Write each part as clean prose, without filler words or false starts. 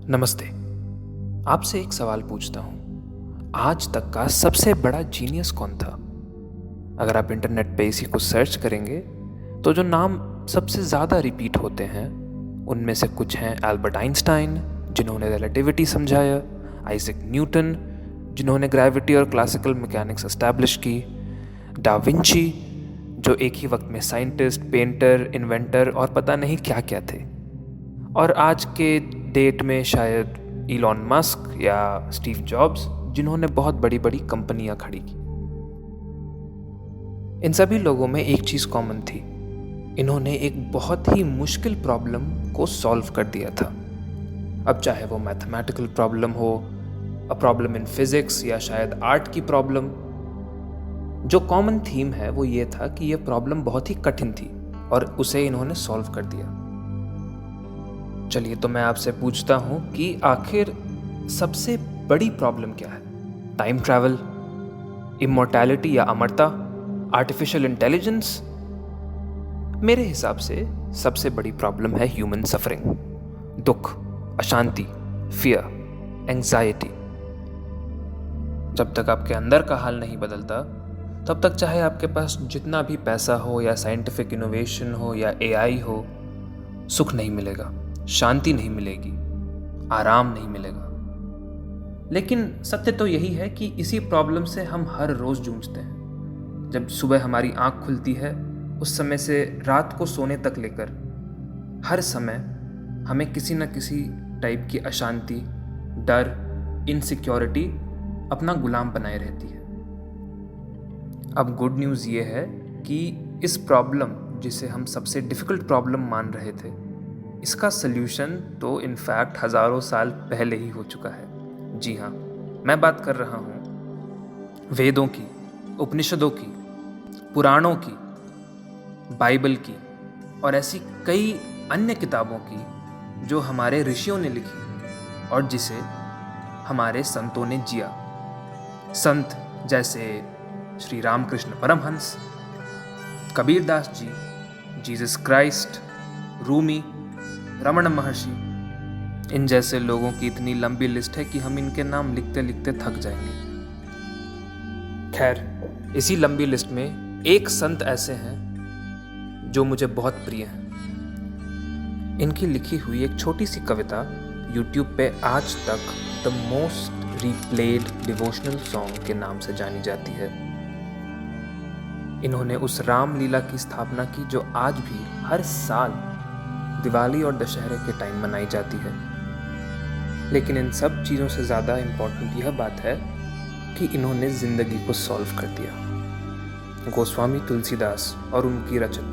नमस्ते। आपसे एक सवाल पूछता हूँ। आज तक का सबसे बड़ा जीनियस कौन था? अगर आप इंटरनेट पे इसी को सर्च करेंगे तो जो नाम सबसे ज़्यादा रिपीट होते हैं उनमें से कुछ हैं एल्बर्ट आइंस्टाइन, जिन्होंने रिलेटिविटी समझाया, आइजैक न्यूटन, जिन्होंने ग्रेविटी और क्लासिकल मैकेनिक्स एस्टैब्लिश की, डा विंची, जो एक ही वक्त में साइंटिस्ट, पेंटर, इन्वेंटर और पता नहीं क्या क्या थे, और आज के डेट में शायद इलॉन मस्क या स्टीव जॉब्स, जिन्होंने बहुत बड़ी बड़ी कंपनियां खड़ी की। इन सभी लोगों में एक चीज़ कॉमन थी, इन्होंने एक बहुत ही मुश्किल प्रॉब्लम को सॉल्व कर दिया था। अब चाहे वो मैथमेटिकल प्रॉब्लम हो, अ प्रॉब्लम इन फिजिक्स, या शायद आर्ट की प्रॉब्लम, जो कॉमन थीम है वो ये था कि ये प्रॉब्लम बहुत ही कठिन थी और उसे इन्होंने सॉल्व कर दिया। चलिए, तो मैं आपसे पूछता हूँ कि आखिर सबसे बड़ी प्रॉब्लम क्या है? टाइम ट्रैवल, इमॉर्टैलिटी या अमरता, आर्टिफिशियल इंटेलिजेंस? मेरे हिसाब से सबसे बड़ी प्रॉब्लम है ह्यूमन सफरिंग, दुख, अशांति, फियर, एंजाइटी। जब तक आपके अंदर का हाल नहीं बदलता, तब तक चाहे आपके पास जितना भी पैसा हो या साइंटिफिक इनोवेशन हो या एआई हो, सुख नहीं मिलेगा, शांति नहीं मिलेगी, आराम नहीं मिलेगा। लेकिन सत्य तो यही है कि इसी प्रॉब्लम से हम हर रोज जूझते हैं। जब सुबह हमारी आंख खुलती है, उस समय से रात को सोने तक लेकर हर समय हमें किसी न किसी टाइप की अशांति, डर, इनसिक्योरिटी अपना गुलाम बनाए रहती है। अब गुड न्यूज़ ये है कि इस प्रॉब्लम, जिसे हम सबसे डिफ़िकल्ट प्रॉब्लम मान रहे थे, इसका सल्यूशन तो इनफैक्ट हज़ारों साल पहले ही हो चुका है। जी हाँ, मैं बात कर रहा हूँ वेदों की, उपनिषदों की, पुराणों की, बाइबल की और ऐसी कई अन्य किताबों की जो हमारे ऋषियों ने लिखी और जिसे हमारे संतों ने जिया। संत जैसे श्री रामकृष्ण परमहंस, कबीरदास जी, जीसस क्राइस्ट, रूमी, रमण महर्षि। इन जैसे लोगों की इतनी लंबी लिस्ट है कि हम इनके नाम लिखते लिखते थक जाएंगे। खैर, इसी लंबी लिस्ट में एक संत ऐसे हैं जो मुझे बहुत प्रिय हैं। इनकी लिखी हुई एक छोटी सी कविता YouTube पे आज तक the most replayed devotional song के नाम से जानी जाती है। इन्होंने उस रामलीला की स्थापना की जो आज भी हर साल दिवाली और दशहरे के टाइम मनाई जाती है। लेकिन इन सब चीज़ों से ज़्यादा इम्पोर्टेंट यह बात है कि इन्होंने ज़िंदगी को सॉल्व कर दिया। गोस्वामी तुलसीदास और उनकी रचित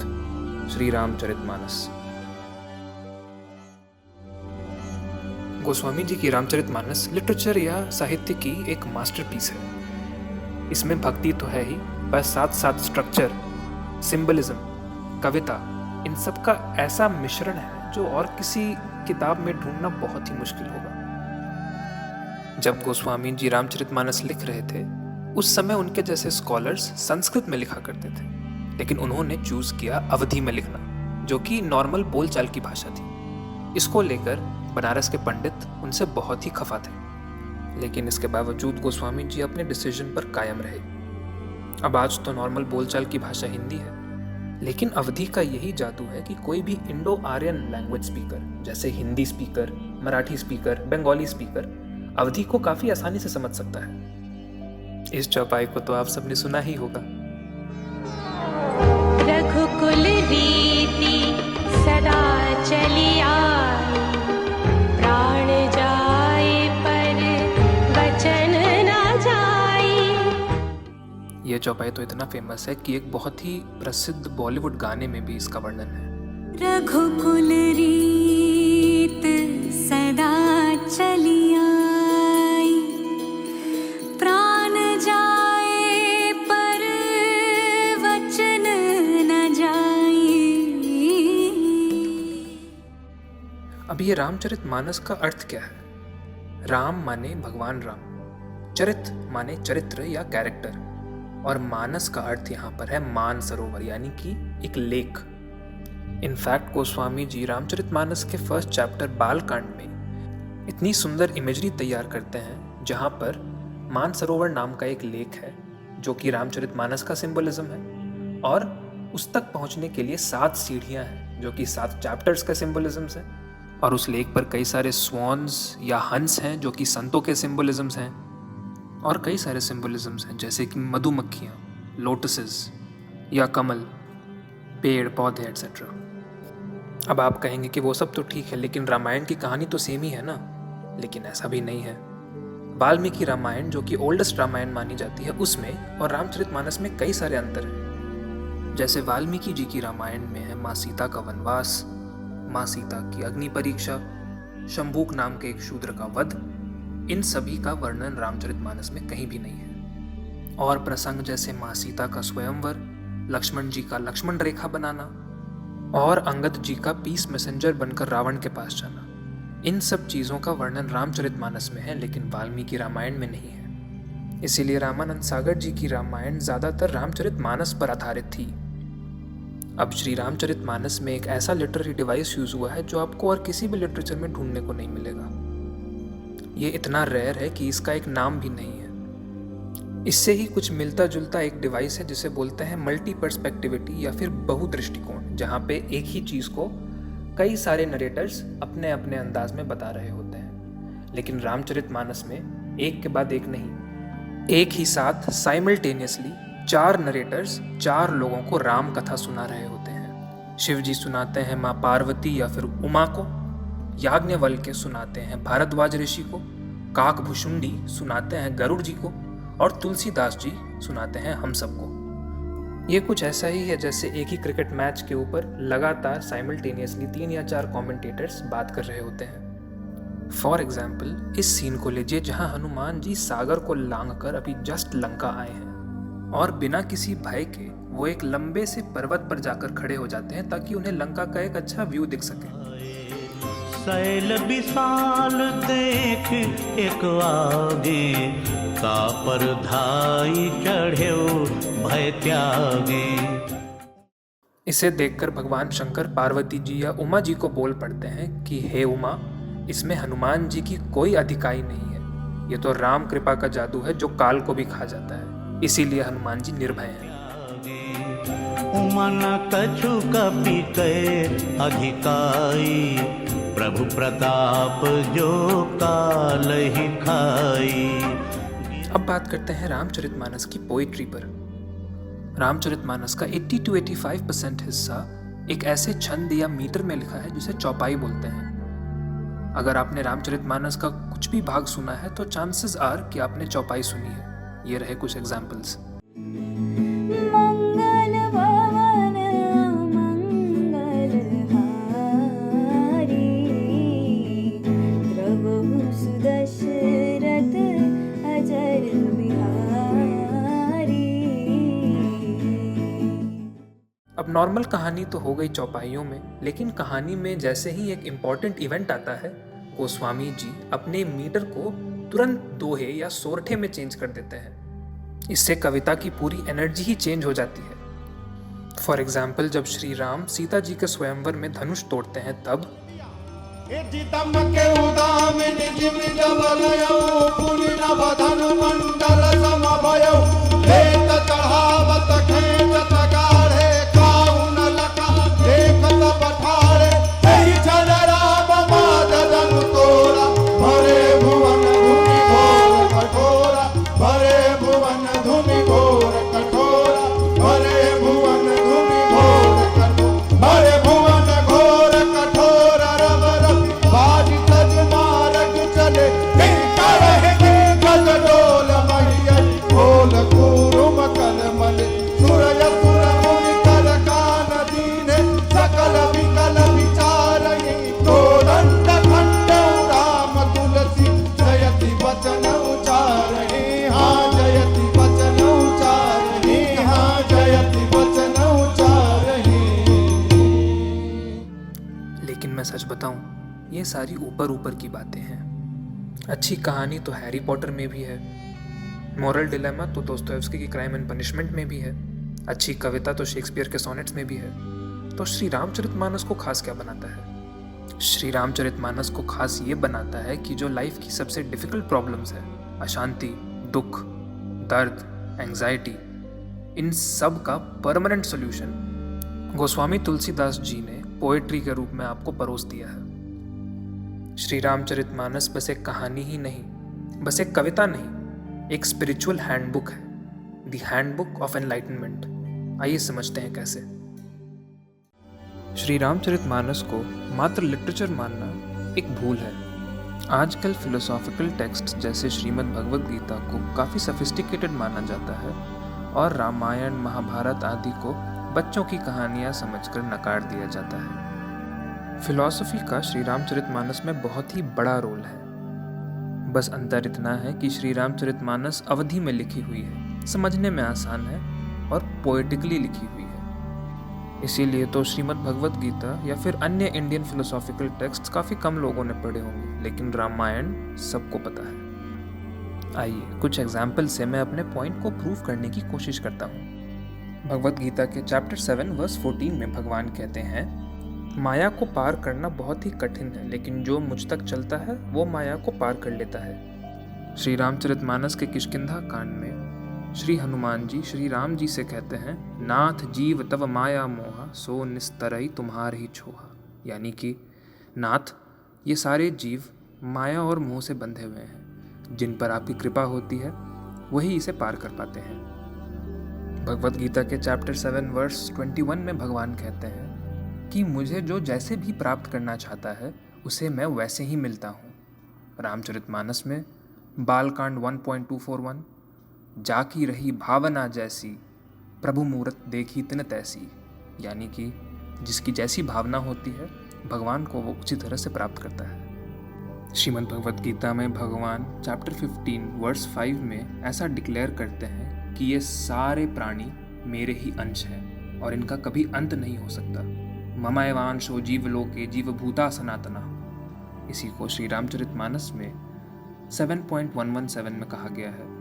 श्री रामचरितमानस। गोस्वामी जी की रामचरितमानस लिटरेचर या साहित्य की एक मास्टरपीस है। इसमें भक्ति तो है ही, पर साथ साथ स्ट्रक्चर, सिंबलिज्म, कविता, इन सब का ऐसा मिश्रण है जो और किसी किताब में ढूंढना बहुत ही मुश्किल होगा। जब गोस्वामी जी रामचरितमानस लिख रहे थे, उस समय उनके जैसे स्कॉलर्स संस्कृत में लिखा करते थे, लेकिन उन्होंने चूज किया अवधी में लिखना, जो कि नॉर्मल बोलचाल की भाषा थी। इसको लेकर बनारस के पंडित उनसे बहुत ही खफा थे, लेकिन इसके बावजूद गोस्वामी जी अपने डिसीजन पर कायम रहे। अब आज तो नॉर्मल बोलचाल की भाषा हिंदी है, लेकिन अवधी का यही जादू है कि कोई भी इंडो आर्यन लैंग्वेज स्पीकर, जैसे Hindi speaker, Marathi speaker, Bengali speaker, Awadhi को काफी आसानी से समझ सकता है। इस चौपाई को तो आप सबने सुना ही होगा। रघुकुल रीति सदा चली आई, प्राण जाए पर वचन न जाई। ये चौपाई तो इतना फेमस है कि एक बहुत ही प्रसिद्ध बॉलीवुड गाने में भी इसका वर्णन है। रघुकुल रीत सदा चली आई, प्राण जाए पर वचन न जाई। अब ये रामचरितमानस का अर्थ क्या है? राम माने भगवान राम, चरित माने चरित्र या कैरेक्टर, और मानस का अर्थ यहाँ पर है मान सरोवर, यानी कि एक लेक। इनफैक्ट गोस्वामी जी रामचरितमानस के फर्स्ट चैप्टर बालकांड में इतनी सुंदर इमेजरी तैयार करते हैं, जहाँ पर मानसरोवर नाम का एक लेक है जो कि रामचरितमानस का सिंबलिज्म है, और उस तक पहुँचने के लिए 7 सीढ़ियाँ हैं जो कि 7 चैप्टर्स का सिंबलिज्म्स हैं, और उस लेक पर कई सारे स्वॉन्स या हंस हैं जो कि संतों के सिंबलिज्म्स हैं, और कई सारे सिंबलिज्म्स हैं जैसे कि मधुमक्खियाँ, लोटसेस या कमल, पेड़ पौधे एट्सेट्रा। अब आप कहेंगे कि वो सब तो ठीक है, लेकिन रामायण की कहानी तो सेम ही है ना। लेकिन ऐसा भी नहीं है। वाल्मीकि रामायण, जो कि ओल्डेस्ट रामायण मानी जाती है, उसमें और रामचरितमानस में कई सारे अंतर हैं। जैसे वाल्मीकि जी की रामायण में है माँ सीता का वनवास, माँ सीता की अग्नि परीक्षा, शंभूक नाम के एक शूद्र का वध। इन सभी का वर्णन रामचरितमानस में कहीं भी नहीं है। और प्रसंग जैसे माँ सीता का स्वयंवर, लक्ष्मण जी का लक्ष्मण रेखा बनाना, और अंगद जी का पीस मैसेंजर बनकर रावण के पास जाना, इन सब चीज़ों का वर्णन रामचरितमानस में है, लेकिन वाल्मीकि रामायण में नहीं है। इसीलिए रामानंद सागर जी की रामायण ज़्यादातर रामचरितमानस पर आधारित थी। अब श्री रामचरितमानस में एक ऐसा लिटरेरी डिवाइस यूज़ हुआ है जो आपको और किसी भी लिटरेचर में ढूंढने को नहीं मिलेगा। ये इतना रेयर है कि इसका एक नाम भी नहीं है। इससे ही कुछ मिलता जुलता एक डिवाइस है जिसे बोलते हैं मल्टी पर्सपेक्टिविटी या फिर बहुदृष्टिकोण, जहाँ पे एक ही चीज़ को कई सारे नरेटर्स अपने अपने अंदाज में बता रहे होते हैं। लेकिन रामचरितमानस में एक के बाद एक नहीं, एक ही साथ साइमल्टेनियसली 4 नरेटर्स 4 लोगों को राम कथा सुना रहे होते हैं। शिव जी सुनाते हैं माँ पार्वती या फिर उमा को, याज्ञवल्क्य सुनाते हैं भारद्वाज ऋषि को, काकभुशुंडी सुनाते हैं गरुड़ जी को, और तुलसीदास जी सुनाते हैं हम सबको। ये कुछ ऐसा ही है जैसे एक ही क्रिकेट मैच के ऊपर लगातार साइमल्टेनियसली 3 या 4 कमेंटेटर्स बात कर रहे होते हैं। फॉर एग्जाम्पल, इस सीन को लीजिए जहां हनुमान जी सागर को लांघकर अभी जस्ट लंका आए हैं, और बिना किसी भय के वो एक लंबे से पर्वत पर जाकर खड़े हो जाते हैं ताकि उन्हें लंका का एक अच्छा व्यू दिख सके। सैल विशाल देख एक आगे, का पर धाई चढ़्यो भय त्यागे। इसे देखकर भगवान शंकर पार्वती जी या उमा जी को बोल पड़ते हैं कि हे उमा, इसमें हनुमान जी की कोई अधिकाई नहीं है। ये तो राम कृपा का जादू है जो काल को भी खा जाता है, इसीलिए हनुमान जी निर्भय हैं। उमा न कछु कपि कै अधिकाई, प्रभु प्रताप जो काल ही खाई। अब बात करते हैं रामचरितमानस की पोइट्री पर। रामचरितमानस का 80 to 85% हिस्सा एक ऐसे छंद या मीटर में लिखा है जिसे चौपाई बोलते हैं। अगर आपने रामचरितमानस का कुछ भी भाग सुना है तो चांसेस आर कि आपने चौपाई सुनी है। ये रहे कुछ एग्जाम्पल्स। अब नॉर्मल कहानी तो हो गई चौपाइयों में, लेकिन कहानी में जैसे ही एक इम्पॉर्टेंट इवेंट आता है, गोस्वामी जी अपने मीटर को तुरंत दोहे या सोरठे में चेंज कर देते हैं। इससे कविता की पूरी एनर्जी ही चेंज हो जाती है। फॉर एग्जाम्पल, जब श्री राम सीता जी के स्वयंवर में धनुष तोड़ते हैं तब मैं सच बताऊं, ये सारी ऊपर ऊपर की बातें हैं। अच्छी कहानी तो हैरी पॉटर में भी है, मोरल डिलेमा तो दोस्तोयेव्स्की की क्राइम एंड पनिशमेंट में भी है, अच्छी कविता तो शेक्सपियर के सोनेट्स में भी है, तो श्री रामचरितमानस को खास क्या बनाता है? श्री रामचरितमानस को खास ये बनाता है कि जो लाइफ की सबसे डिफिकल्ट प्रॉब्लम्स है, अशांति, दुख, दर्द, एंजाइटी, इन सब का परमानेंट सोल्यूशन गोस्वामी तुलसीदास जी ने पोएट्री के रूप में आपको परोस दिया है। श्री रामचरितमानस बस एक कहानी ही नहीं, बस एक कविता नहीं, एक स्पिरिचुअल हैंडबुक है, द हैंडबुक ऑफ एनलाइटनमेंट। आइए समझते हैं कैसे। श्री रामचरितमानस को मात्र लिटरेचर मानना एक भूल है। आजकल फिलोसॉफिकल टेक्स्ट जैसे श्रीमद् भगवद गीता को काफ़ी सफिस्टिकेटेड माना जाता है और रामायण, महाभारत आदि को बच्चों की कहानियाँ समझकर नकार दिया जाता है। फिलॉसफी का श्री रामचरितमानस में बहुत ही बड़ा रोल है। बस अंतर इतना है कि श्री रामचरितमानस अवधि में लिखी हुई है, समझने में आसान है और पोएटिकली लिखी हुई है। इसीलिए तो श्रीमद् भगवद गीता या फिर अन्य इंडियन फिलोसॉफिकल टेक्स्ट काफ़ी कम लोगों ने पढ़े होंगे, लेकिन रामायण सबको पता है। आइए कुछ एग्जाम्पल से मैं अपने पॉइंट को प्रूव करने की कोशिश करता हूँ। भगवद गीता के चैप्टर 7 वर्स 14 में भगवान कहते हैं, माया को पार करना बहुत ही कठिन है, लेकिन जो मुझ तक चलता है वो माया को पार कर लेता है। श्री रामचरितमानस के किष्किंधा कांड में श्री हनुमान जी श्री राम जी से कहते हैं, नाथ जीव तव माया मोहा सो निस्तरई तुम्हार ही छोहा। यानी कि नाथ, ये सारे जीव माया और मोह से बंधे हुए हैं, जिन पर आपकी कृपा होती है वही इसे पार कर पाते हैं। भगवद गीता के चैप्टर 7 वर्स 21 में भगवान कहते हैं कि मुझे जो जैसे भी प्राप्त करना चाहता है उसे मैं वैसे ही मिलता हूँ। रामचरितमानस में बालकांड 1.241, जाकी रही भावना जैसी प्रभु मूरत देखी तिन तैसी। यानी कि जिसकी जैसी भावना होती है भगवान को वो उसी तरह से प्राप्त करता है। श्रीमद् भगवद गीता में भगवान चैप्टर 15 वर्स 5 में ऐसा डिक्लेयर करते हैं कि ये सारे प्राणी मेरे ही अंश हैं और इनका कभी अंत नहीं हो सकता। ममैवांशो जीवलोके जीवभूता सनातना। इसी को श्री रामचरितमानस में 7.117 में कहा गया है,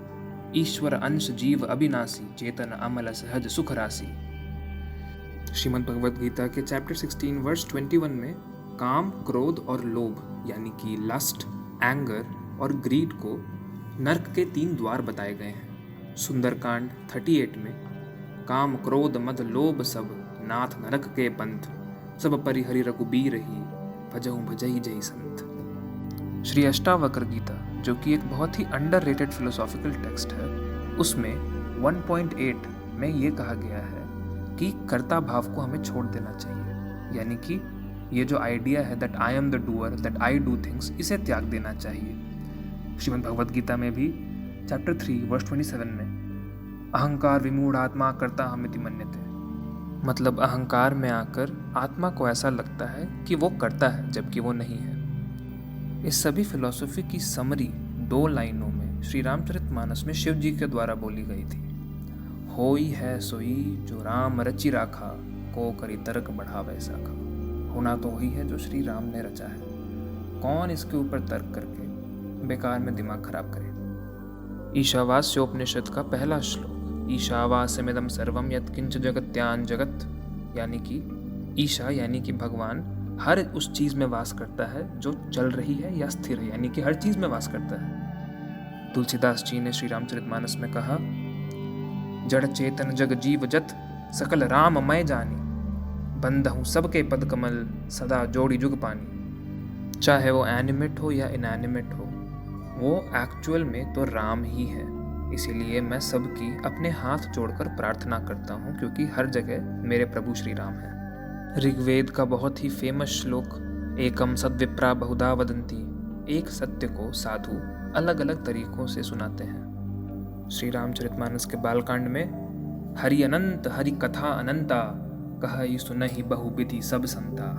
ईश्वर अंश जीव अविनाशी चेतन अमल सहज सुख राशि। श्रीमद् भगवद गीता के चैप्टर 16 वर्स 21 में काम, क्रोध और लोभ यानी कि लस्ट, एंगर और ग्रीड को नर्क के 3 द्वार बताए गए हैं। सुंदरकांड 38 में काम, क्रोध, मद, लोभ सब नाथ नरक के पंथ, सब परिहरि रघुबीर ही भजहु भजई जय संत। श्री अष्टावक्र गीता, जो कि एक बहुत ही अंडररेटेड फिलोसॉफिकल टेक्स्ट है, उसमें 1.8 में ये कहा गया है कि कर्ता भाव को हमें छोड़ देना चाहिए। यानी कि ये जो आइडिया है that I am the doer, that I do things, इसे त्याग देना चाहिए। श्रीमद् भगवद गीता में भी चैप्टर 3 वर्स 27 में अहंकार विमूढ़ आत्मा कर्ता हमिति मन्यते, मतलब अहंकार में आकर आत्मा को ऐसा लगता है कि वो करता है जबकि वो नहीं है। इस सभी फिलॉसफी की समरी 2 लाइनों में श्री रामचरितमानस में शिव जी के द्वारा बोली गई थी। होई है सोई जो राम रचि राखा, को करी तर्क बढ़ावे साखा। होना तो वही है जो श्री राम ने रचा है, कौन इसके ऊपर तर्क करके बेकार में दिमाग खराब करे। ईशावास्योपनिषद का पहला श्लोक, ईशावास्यमिदं सर्वम यत्किंच जगत्यान जगत। यानी कि ईशा यानी कि भगवान हर उस चीज़ में वास करता है जो चल रही है या स्थिर है, यानी कि हर चीज़ में वास करता है। तुलसीदास जी ने श्री रामचरितमानस में कहा, जड़ चेतन जग जीव जत सकल राम मैं जानी, बंधहूँ सबके पद कमल सदा जोड़ी जुग पानी। चाहे वो एनिमेट हो या इनएनिमेट हो, वो एक्चुअल में तो राम ही है। इसीलिए मैं सबकी अपने हाथ जोड़कर प्रार्थना करता हूँ, क्योंकि हर जगह मेरे प्रभु श्री राम है। ऋग्वेद का बहुत ही फेमस श्लोक, एकम सद्विप्रा बहुधा वदंती, एक सत्य को साधु अलग अलग तरीकों से सुनाते हैं। श्री रामचरितमानस के बालकांड में हरि अनंत हरि कथा अनंता, कहई सुनहि बहुविधि सब संता।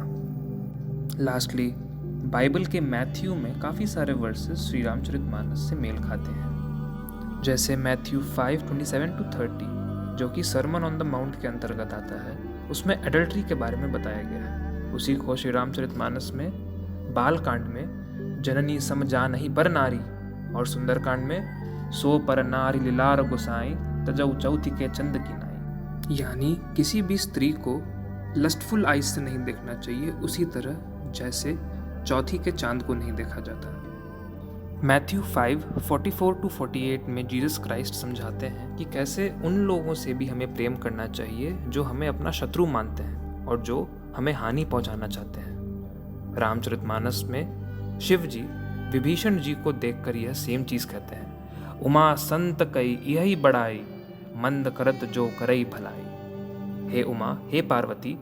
लास्टली बाइबल के मैथ्यू में काफ़ी सारे वर्सेस श्री रामचरितमानस से मेल खाते हैं, जैसे मैथ्यू 5:27-30 जो कि सरमन ऑन द माउंट के अंतर्गत आता है। उसमें एडल्ट्री के बारे में बताया गया है। उसी को श्री रामचरितमानस में बालकांड में जननी सम जानहि पर नारी, और सुंदरकांड में सो पर नारी लीलार गोसाई तजऊ चौथी के चंद की नाई। यानी किसी भी स्त्री को लस्टफुल आइज से नहीं देखना चाहिए, उसी तरह जैसे चौथी के चांद को नहीं देखा जाता। मैथ्यू 5:44-48 में जीसस क्राइस्ट समझाते हैं कि कैसे उन लोगों से भी हमें प्रेम करना चाहिए जो हमें अपना शत्रु मानते हैं और जो हमें हानि पहुंचाना चाहते हैं। रामचरितमानस में शिव जी विभीषण जी को देखकर यह सेम चीज़ कहते हैं, उमा संत कई यही बड़ाई, मंद करत जो करई भलाई। हे उमा, हे पार्वती,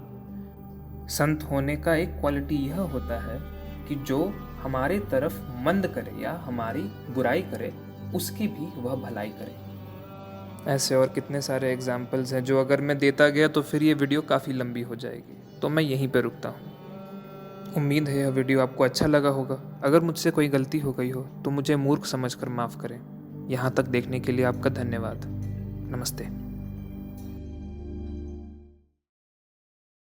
संत होने का एक क्वालिटी यह होता है कि जो हमारे तरफ मंद करे या हमारी बुराई करे उसकी भी वह भलाई करे। ऐसे और कितने सारे एग्जाम्पल्स हैं जो अगर मैं देता गया तो फिर ये वीडियो काफ़ी लंबी हो जाएगी, तो मैं यहीं पर रुकता हूँ। उम्मीद है यह वीडियो आपको अच्छा लगा होगा। अगर मुझसे कोई गलती हो गई हो तो मुझे मूर्ख समझकर माफ़ करें। यहाँ तक देखने के लिए आपका धन्यवाद। नमस्ते।